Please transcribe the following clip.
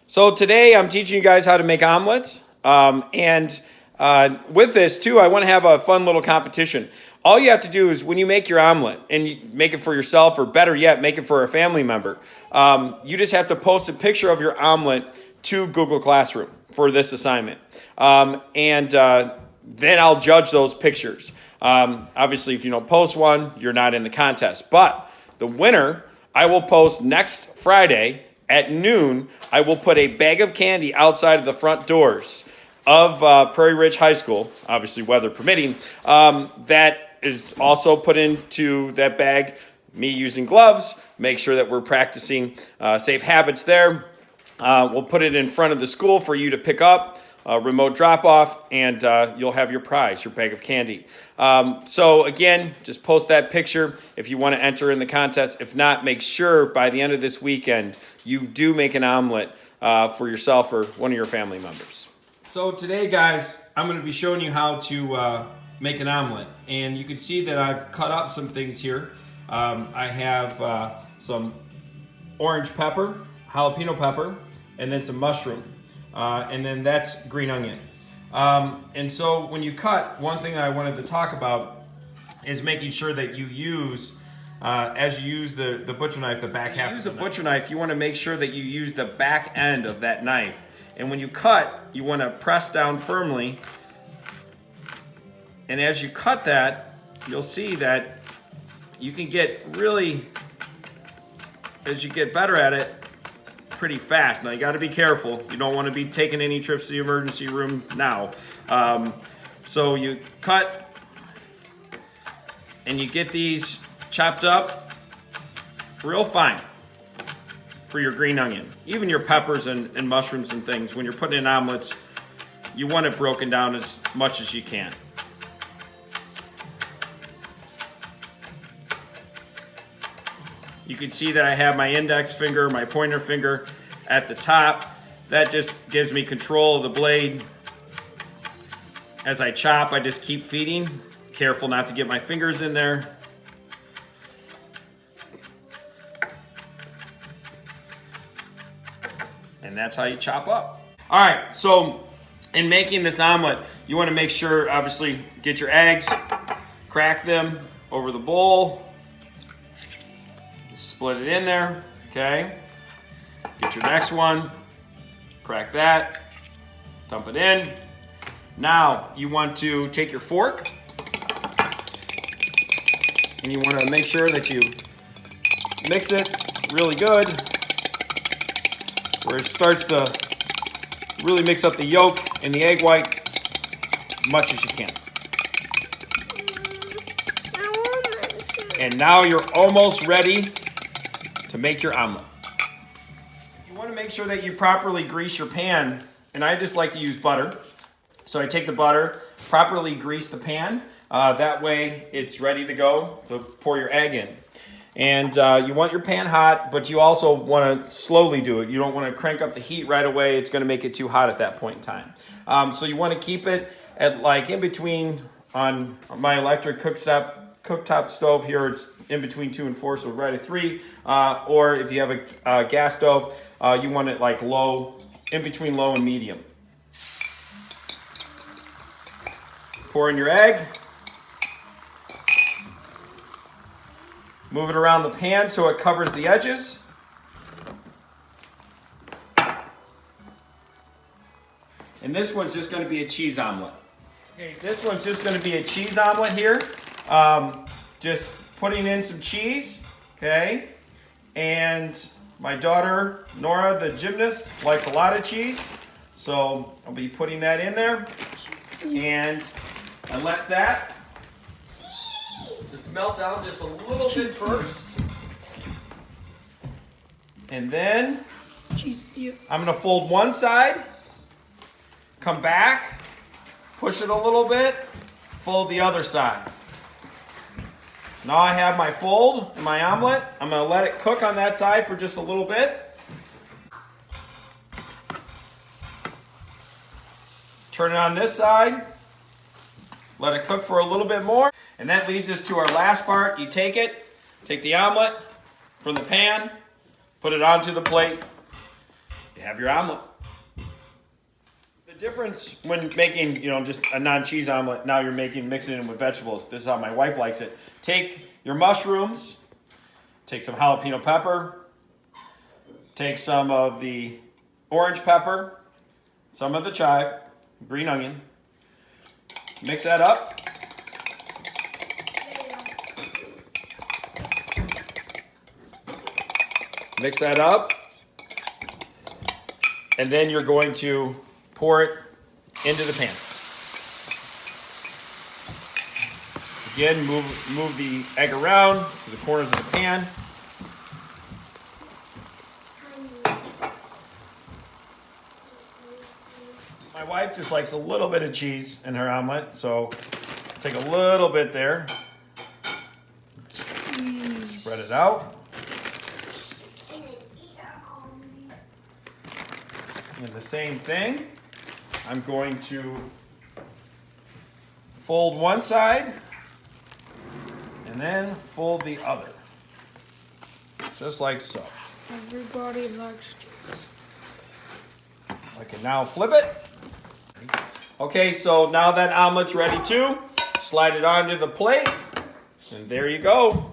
So today I'm teaching you guys how to make omelets. With this too, I want to have a fun little competition. All you have to do is when you make your omelet and you make it for yourself, or better yet, make it for a family member, you just have to post a picture of your omelet to Google Classroom for this assignment. Then I'll judge those pictures. Obviously, if you don't post one, you're not in the contest. But the winner, I will post next Friday at noon. I will put a bag of candy outside of the front doors of Prairie Ridge High School, obviously weather permitting, that is also put into that bag, me using gloves, make sure that we're practicing safe habits there. We'll put it in front of the school for you to pick up, remote drop-off, and you'll have your prize, your bag of candy. So again, just post that picture if you want to enter in the contest. If not, make sure by the end of this weekend you do make an omelet for yourself or one of your family members. So today, guys, I'm going to be showing you how to make an omelet. And you can see that I've cut up some things here. I have some orange pepper, jalapeno pepper, and then some mushroom. And then that's green onion. And so when you cut, one thing I wanted to talk about is making sure that you use, as you use the butcher knife, the back half. Use a butcher knife, you want to make sure that you use the back end of that knife. And when you cut, you want to press down firmly. And as you cut that, you'll see that you can get really, as you get better at it, pretty fast. Now you got to be careful. You don't want to be taking any trips to the emergency room now. So you cut and you get these chopped up real fine for your green onion. Even your peppers and mushrooms and things, when you're putting in omelets, you want it broken down as much as you can. You can see that I have my index finger, my pointer finger at the top. That just gives me control of the blade. As I chop, I just keep feeding. Careful not to get my fingers in there. And that's how you chop up. All right, so in making this omelet, you want to make sure, obviously, get your eggs, crack them over the bowl. Split it in there, okay? Get your next one, crack that, dump it in. Now you want to take your fork and you want to make sure that you mix it really good, where it starts to really mix up the yolk and the egg white as much as you can. And now you're almost ready to make your omelet. You want to make sure that you properly grease your pan, and I just like to use butter. So I take the butter, properly grease the pan, that way it's ready to go to pour your egg in. And you want your pan hot, but you also want to slowly do it. You don't want to crank up the heat right away. It's going to make it too hot at that point in time. So you want to keep it at like in between. On my electric cooktop stove here, it's in between 2 and 4, so right at 3. Or if you have a gas stove, you want it like low, in between low and medium. Pour in your egg. Move it around the pan so it covers the edges. And this one's just going to be a cheese omelet. Okay, this one's just going to be a cheese omelet here. Just putting in some cheese, okay? And my daughter, Nora, the gymnast, likes a lot of cheese. So I'll be putting that in there. And I let that just melt down just a little bit first. And then I'm going to fold one side, come back, push it a little bit, fold the other side. Now I have my fold and my omelet. I'm going to let it cook on that side for just a little bit. Turn it on this side. Let it cook for a little bit more. And that leads us to our last part. You take the omelet from the pan, put it onto the plate. You have your omelet. The difference when making, just a non-cheese omelet, now you're mixing it in with vegetables. This is how my wife likes it. Take your mushrooms, take some jalapeno pepper, take some of the orange pepper, some of the chive, green onion, mix that up. Mix that up. And then you're going to pour it into the pan. Again, move the egg around to the corners of the pan. My wife just likes a little bit of cheese in her omelet, so take a little bit there. Spread it out. And the same thing, I'm going to fold one side and then fold the other, just like so. Everybody likes cheese. I can now flip it. Okay, so now that omelet's ready too, slide it onto the plate, and there you go.